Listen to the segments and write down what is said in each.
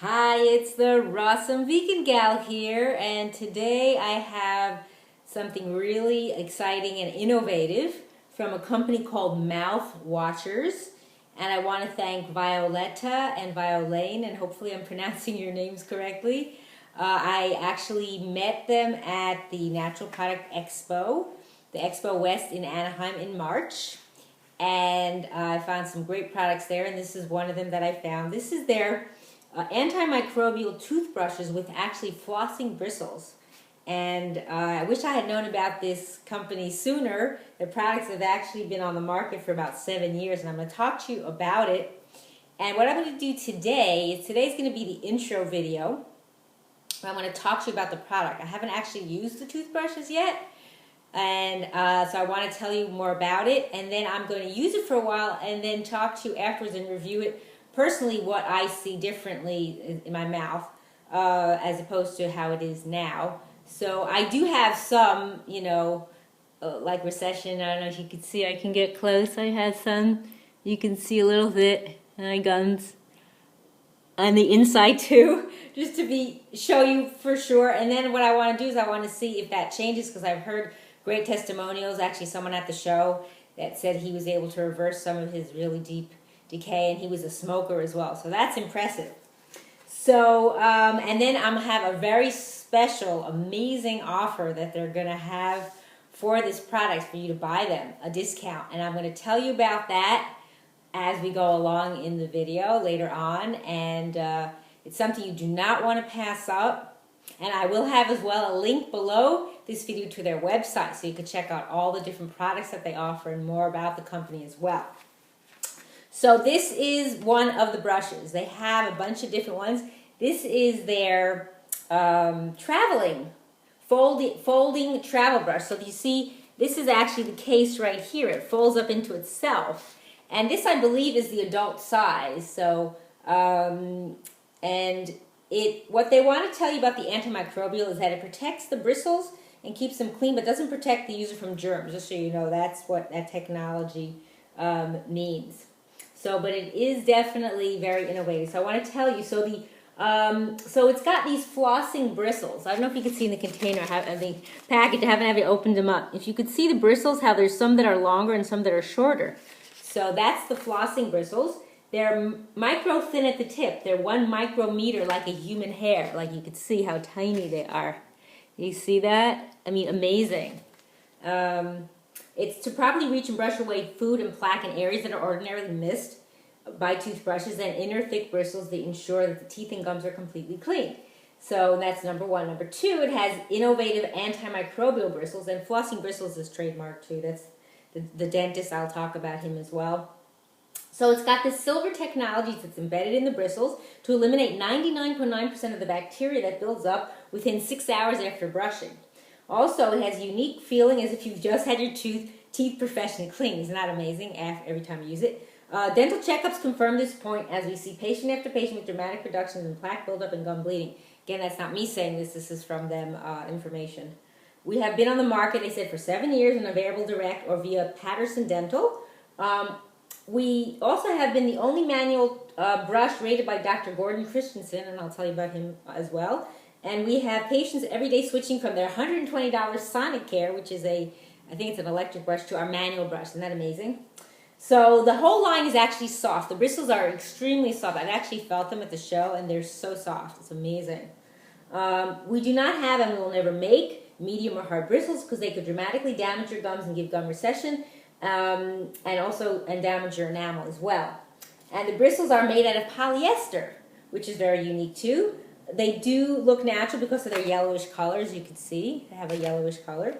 Hi, it's the Rawsome Vegan Gal here, and today I have something really exciting and innovative from a company called Mouthwatchers. And I want to thank Violetta and Violaine, and hopefully I'm pronouncing your names correctly. I actually met them at the Natural Product Expo, the Expo West in Anaheim in March. And I found some great products there, and this is one of them that I found. This is their antimicrobial toothbrushes with actually flossing bristles. And I wish I had known about this company sooner. Their products have actually been on the market for about 7 years, and I'm going to talk to you about it. And what I'm going to do today is today's going to be the intro video. I'm going to talk to you about the product. I haven't actually used the toothbrushes yet, and so I want to tell you more about it, and then I'm going to use it for a while and then talk to you afterwards and review it personally, what I see differently in my mouth as opposed to how it is now. So I do have some, like recession. I don't know if you can see. I can get close. I have some. You can see a little bit. My gums on the inside too, just to show you for sure. And then what I want to do is I want to see if that changes, because I've heard great testimonials. Actually, someone at the show that said he was able to reverse some of his really deep decay, and he was a smoker as well. So that's impressive. So, and then I'm going to have a very special, amazing offer that they're going to have for this product for you to buy them, a discount. And I'm going to tell you about that as we go along in the video later on. And it's something you do not want to pass up. And I will have as well a link below this video to their website, so you can check out all the different products that they offer and more about the company as well. So this is one of the brushes. They have a bunch of different ones. This is their folding travel brush. So you see, this is actually the case right here. It folds up into itself. And this, I believe, is the adult size. So, what they want to tell you about the antimicrobial is that it protects the bristles and keeps them clean, but doesn't protect the user from germs. Just so you know, that's what that technology means. So, but it is definitely very innovative. So I want to tell you, so it's got these flossing bristles. I don't know if you can see in the container, the package, I haven't opened them up. If you could see the bristles, how there's some that are longer and some that are shorter. So that's the flossing bristles. They're micro thin at the tip. They're 1 micrometer, like a human hair. Like, you could see how tiny they are. You see that? I mean, amazing. It's to properly reach and brush away food and plaque in areas that are ordinarily missed by toothbrushes, and inner thick bristles that ensure that the teeth and gums are completely clean. So that's number one. Number two, it has innovative antimicrobial bristles, and flossing bristles is trademarked too. That's the dentist. I'll talk about him as well. So it's got this silver technology that's embedded in the bristles to eliminate 99.9% of the bacteria that builds up within 6 hours after brushing. Also, it has a unique feeling as if you've just had your teeth professionally cleaned. Isn't that amazing? Every time you use it. Dental checkups confirm this point, as we see patient after patient with dramatic reductions in plaque buildup and gum bleeding. Again, that's not me saying this. This is from them information. We have been on the market, they said, for 7 years in a variable direct or via Patterson Dental. We also have been the only manual brush rated by Dr. Gordon Christensen, and I'll tell you about him as well. And we have patients every day switching from their $120 Sonic Care, which is I think it's an electric brush, to our manual brush. Isn't that amazing? So the whole line is actually soft. The bristles are extremely soft. I've actually felt them at the show, and they're so soft. It's amazing. We do not have, and we will never make, medium or hard bristles, because they could dramatically damage your gums and give gum recession, and damage your enamel as well. And the bristles are made out of polyester, which is very unique too. They do look natural because of their yellowish color, as you can see. They have a yellowish color.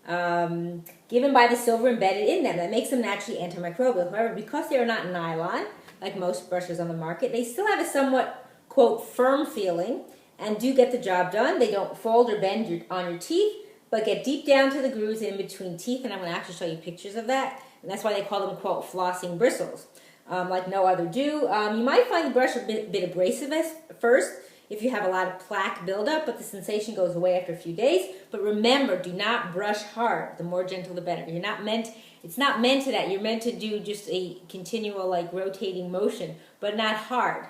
Given by the silver embedded in them. That makes them naturally antimicrobial. However, because they are not nylon, like most brushes on the market, they still have a somewhat, quote, firm feeling and do get the job done. They don't fold or bend on your teeth, but get deep down to the grooves in between teeth, and I'm going to actually show you pictures of that. And that's why they call them, quote, flossing bristles, like no other do. You might find the brush a bit abrasive at first if you have a lot of plaque buildup, but the sensation goes away after a few days. But remember, do not brush hard. The more gentle, the better. It's not meant to that. You're meant to do just a continual, like, rotating motion, but not hard.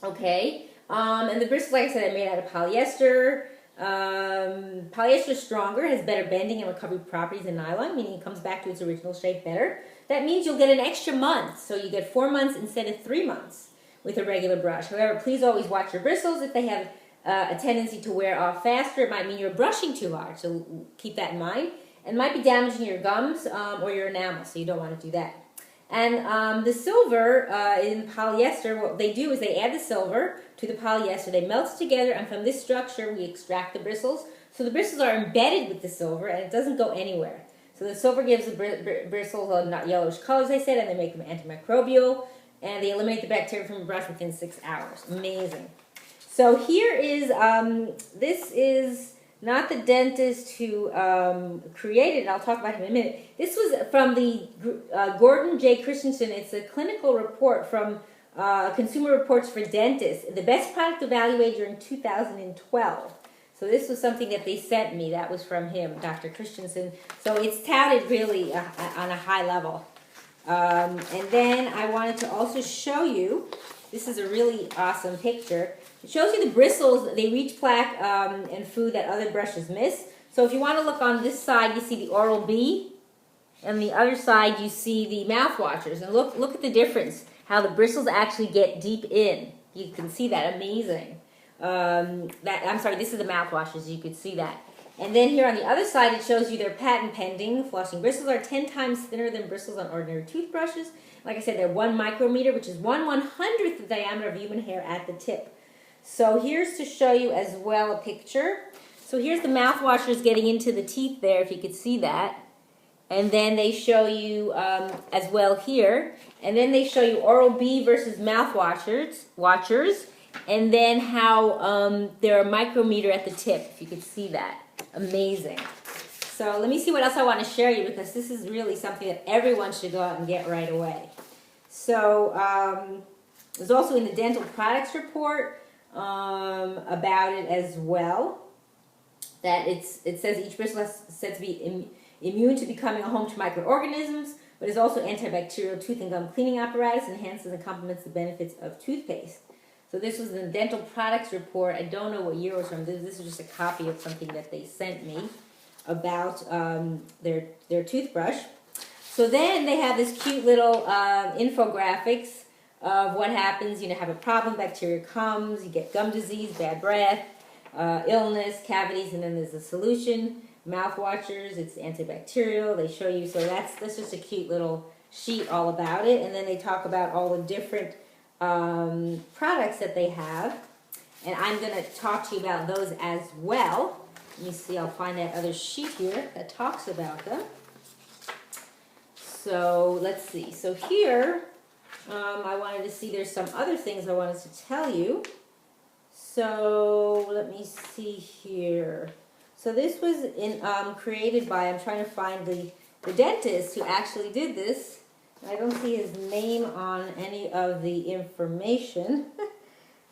Okay, and the bristles, like I said, are made out of polyester. Polyester is stronger, has better bending and recovery properties than nylon, meaning it comes back to its original shape better. That means you'll get an extra month, so you get 4 months instead of 3 months with a regular brush. However, please always watch your bristles. If they have a tendency to wear off faster, it might mean you're brushing too hard, so keep that in mind. And it might be damaging your gums or your enamel, so you don't want to do that. And the silver in polyester, what they do is they add the silver to the polyester, they melt it together, and from this structure we extract the bristles. So the bristles are embedded with the silver, and it doesn't go anywhere. So the silver gives the bristles a not yellowish color, as I said, and they make them antimicrobial, and they eliminate the bacteria from the brush within 6 hours. Amazing. So here is, this is not the dentist who created it. I'll talk about him in a minute. This was from the Gordon J. Christensen. It's a clinical report from Consumer Reports for Dentists. The best product evaluated during 2012. So this was something that they sent me. That was from him, Dr. Christensen. So it's touted really on a high level. And then I wanted to also show you, this is a really awesome picture. It shows you the bristles. They reach plaque and food that other brushes miss. So if you want to look on this side, you see the Oral-B, and the other side you see the Mouthwatchers. And look at the difference, how the bristles actually get deep in. You can see that, amazing. I'm sorry, this is the Mouthwashers. You could see that. And then here on the other side, it shows you their patent pending. Flossing bristles are 10 times thinner than bristles on ordinary toothbrushes. Like I said, they're 1 micrometer, which is 1/100th the diameter of human hair at the tip. So here's to show you as well a picture. So here's the mouthwashers getting into the teeth there, if you could see that. And then they show you as well here. And then they show you Oral-B versus mouthwashers. And then how they're a micrometer at the tip, if you could see that. Amazing. So let me see what else I want to share you, because this is really something that everyone should go out and get right away. So there's also in the dental products report about it as well, that it says each bristle is said to be immune to becoming a home to microorganisms, but is also antibacterial tooth and gum cleaning apparatus, enhances and complements the benefits of toothpaste. So this was the dental products report. I don't know what year it was from. This is just a copy of something that they sent me about their toothbrush. So then they have this cute little infographics of what happens. You know, have a problem, bacteria comes, you get gum disease, bad breath, illness, cavities, and then there's a solution. Mouthwashers, it's antibacterial. They show you, so that's just a cute little sheet all about it. And then they talk about all the different products that they have. And I'm going to talk to you about those as well. Let me see, I'll find that other sheet here that talks about them. So let's see. So here, I wanted to see, there's some other things I wanted to tell you. So let me see here. So this was created by, I'm trying to find the dentist who actually did this. I don't see his name on any of the information.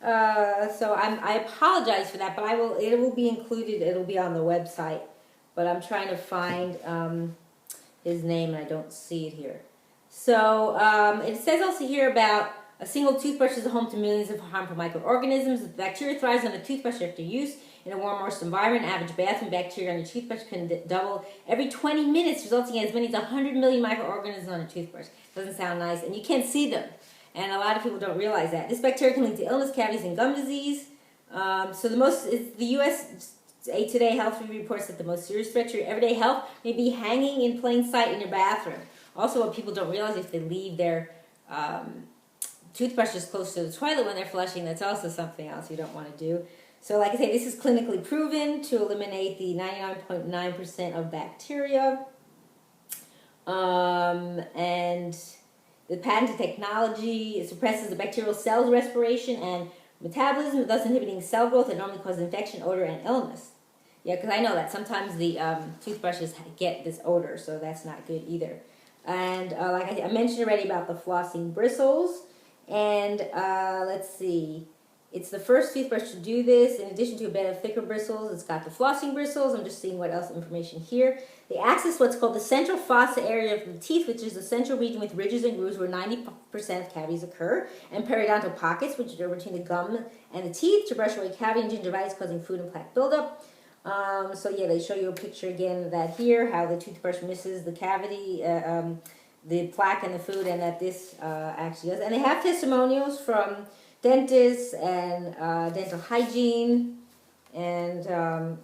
So I apologize for that, but it will be included, it'll be on the website. But I'm trying to find his name, and I don't see it here. So it says also here about a single toothbrush is a home to millions of harmful microorganisms. The bacteria thrives on a toothbrush after use. In a warm, moist environment, average bathroom bacteria on your toothbrush can double every 20 minutes, resulting in as many as 100 million microorganisms on a toothbrush. Doesn't sound nice, and you can't see them. And a lot of people don't realize that. This bacteria can lead to illness, cavities, and gum disease. So the U.S. Today Health Review reports that the most serious threat to your everyday health may be hanging in plain sight in your bathroom. Also, what people don't realize, if they leave their toothbrushes close to the toilet when they're flushing, that's also something else you don't want to do. So like I say, this is clinically proven to eliminate the 99.9% of bacteria. And the patented technology suppresses the bacterial cells respiration and metabolism, thus inhibiting cell growth that normally causes infection, odor, and illness. Yeah, because I know that sometimes the toothbrushes get this odor, so that's not good either. And like I mentioned already about the flossing bristles. And let's see. It's the first toothbrush to do this. In addition to a bed of thicker bristles, it's got the flossing bristles. I'm just seeing what else information here. They access what's called the central fossa area of the teeth, which is the central region with ridges and grooves where 90% of cavities occur, and periodontal pockets, which are between the gum and the teeth, to brush away cavity and gingivitis causing food and plaque buildup. So yeah, they show you a picture again of that here, how the toothbrush misses the cavity, the plaque and the food, and that this actually does. And they have testimonials from dentists and dental hygiene, and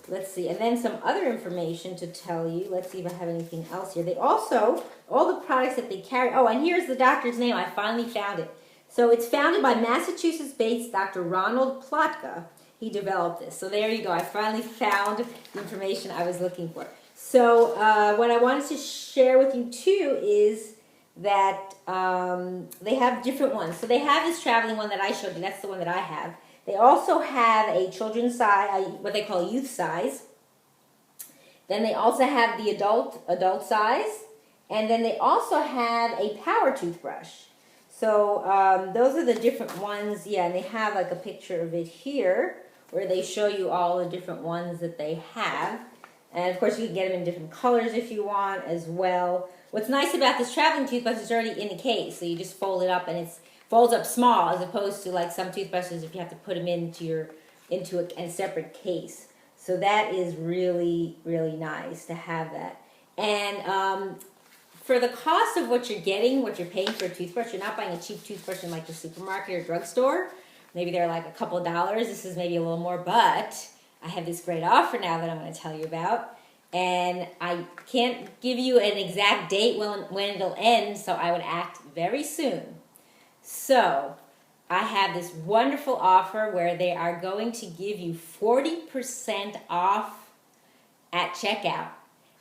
let's see, and then some other information to tell you. Let's see if I have anything else here. They also, all the products that they carry, oh, and here's the doctor's name. I finally found it. So it's founded by Massachusetts-based Dr. Ronald Plotka. He developed this. So there you go. I finally found the information I was looking for. So what I wanted to share with you too is that they have different ones. So they have this traveling one that I showed you. That's the one that I have. They also have a children's size, what they call youth size. Then they also have the adult size. And then they also have a power toothbrush. So those are the different ones. Yeah, and they have like a picture of it here where they show you all the different ones that they have. And of course you can get them in different colors if you want as well. What's nice about this traveling toothbrush is already in a case. So you just fold it up and it folds up small, as opposed to like some toothbrushes if you have to put them into a separate case. So that is really, really nice to have that. And for the cost of what you're getting, what you're paying for a toothbrush, you're not buying a cheap toothbrush in like the supermarket or drugstore. Maybe they're like a couple of dollars. This is maybe a little more, but I have this great offer now that I'm going to tell you about. And I can't give you an exact date when it'll end, so I would act very soon. So I have this wonderful offer where they are going to give you 40% off at checkout.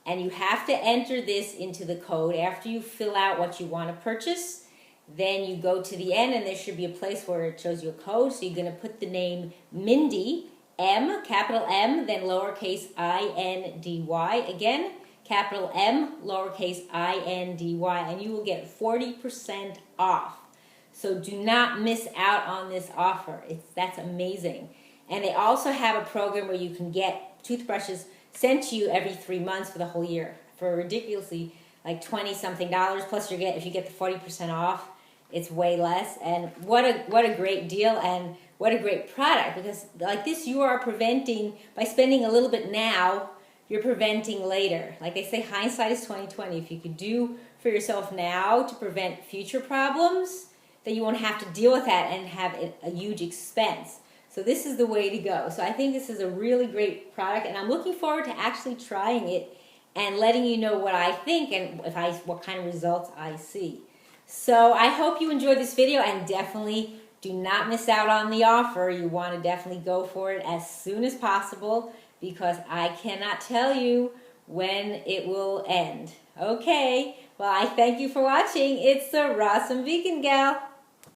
And you have to enter this into the code after you fill out what you want to purchase. Then you go to the end and there should be a place where it shows you a code. So you're going to put the name Mindy, M, capital M, then lowercase I-N-D-Y. Again, capital M, lowercase I-N-D-Y. And you will get 40% off. So do not miss out on this offer. That's amazing. And they also have a program where you can get toothbrushes sent to you every 3 months for the whole year for ridiculously like $20-something. Plus if you get the 40% off, it's way less. And what a great deal and what a great product, because like this you are preventing, by spending a little bit now, you're preventing later. Like they say, hindsight is 20/20. If you could do for yourself now to prevent future problems, then you won't have to deal with that and have a huge expense. So this is the way to go. So I think this is a really great product, and I'm looking forward to actually trying it and letting you know what I think and what kind of results I see. So I hope you enjoyed this video, and definitely do not miss out on the offer. You want to definitely go for it as soon as possible, because I cannot tell you when it will end. Okay, well, I thank you for watching. It's the Awesome Vegan Gal.